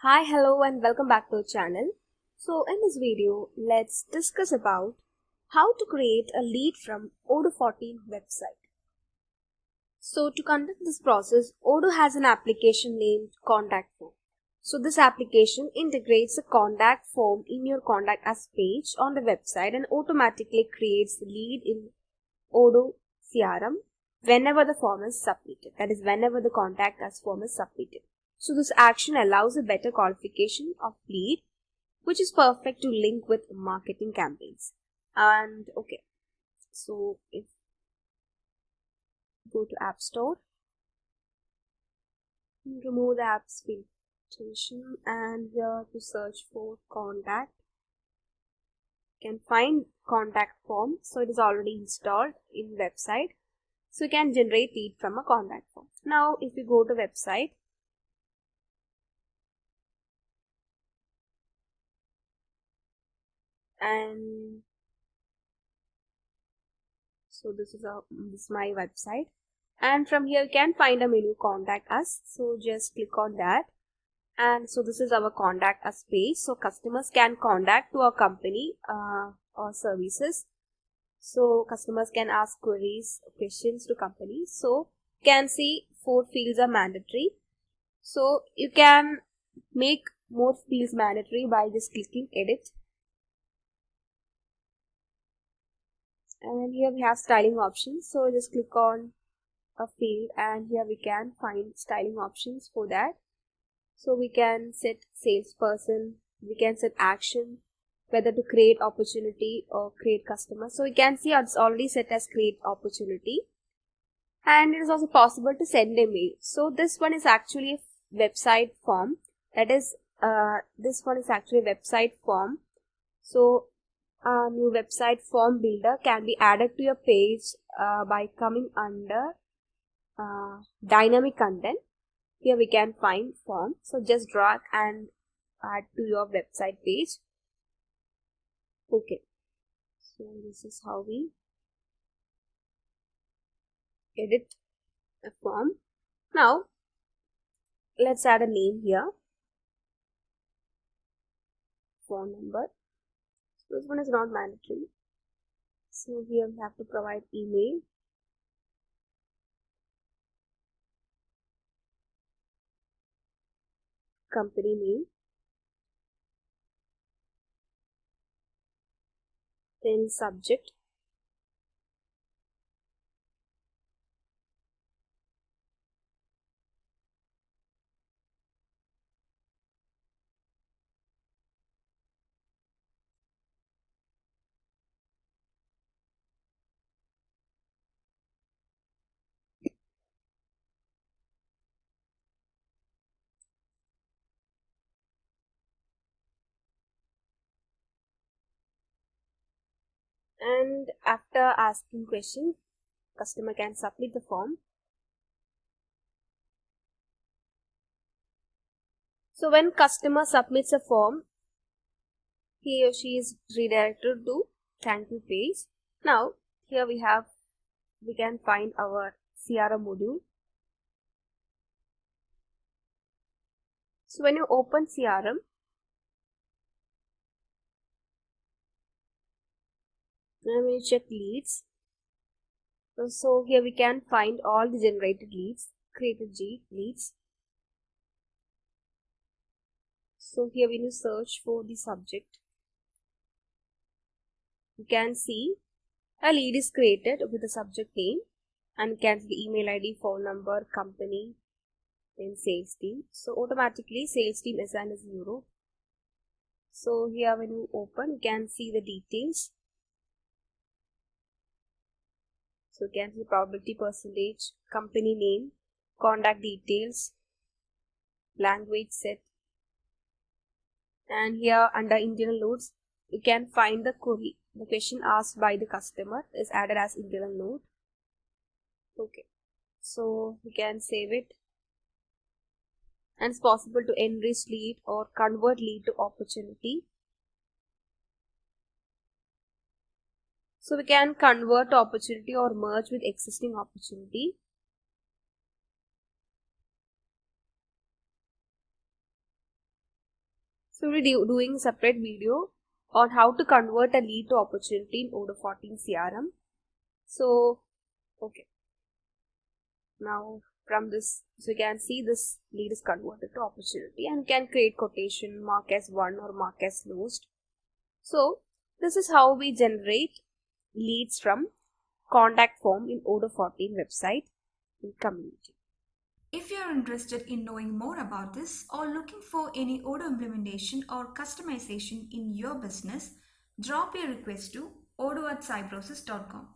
Hi, hello and welcome back to our channel. So in this video, let's discuss about how to create a lead from Odoo 14 website. So to conduct this process, Odoo has an application named Contact Form. So this application integrates a contact form in your Contact Us page on the website and automatically creates the lead in Odoo CRM whenever the form is submitted. That is, whenever the Contact Us form is submitted. So this action allows a better qualification of lead, which is perfect to link with marketing campaigns. And okay, so if you go to App Store, remove the app's filtration, and here to search for contact, you can find contact form. So it is already installed in website. So you can generate lead from a contact form. Now if you go to website, and so this is my website, and from here you can find a menu Contact Us. So just click on that, and so this is our Contact Us page. So customers can contact to our company or services. So customers can ask queries, questions to companies. So you can see 4 fields are mandatory. So you can make more fields mandatory by just clicking edit. And here we have styling options. So just click on a field, and here we can find styling options for that. So we can set salesperson, we can set action, whether to create opportunity or create customer. So we can see it's already set as create opportunity, and it is also possible to send a mail. So this one is actually a website form. That is, this one is actually a website form. So a new website form builder can be added to your page by coming under dynamic content. Here we can find form. So just drag and add to your website page. Okay, so this is how we edit a form. Now let's add a name here, phone number. So this one is not mandatory. So here we have to provide email, company name, then subject, and after asking question, customer can submit the form. So when customer submits a form, he or she is redirected to thank you page. Now here we can find our CRM module. So when you open CRM, and when you check leads, so here we can find all the generated leads, created leads. So here when you search for the subject, you can see a lead is created with the subject name, and you can see the email ID, phone number, company, then sales team. So automatically sales team assigned as 0. So here when you open, you can see the details. So you can see probability percentage, company name, contact details, language set, and here under internal notes you can find the query. The question asked by the customer is added as internal note. Okay, so we can save it, and it's possible to enrich lead or convert lead to opportunity. So we can convert opportunity or merge with existing opportunity. So we'll be doing a separate video on how to convert a lead to opportunity in Odoo 14 CRM. So, okay. Now from this, so you can see this lead is converted to opportunity and can create quotation, mark as won or mark as closed. So this is how we generate leads from contact form in Odoo 14 website in community. If you are interested in knowing more about this or looking for any Odoo implementation or customization in your business, drop your request to odoo@cybrosys.com.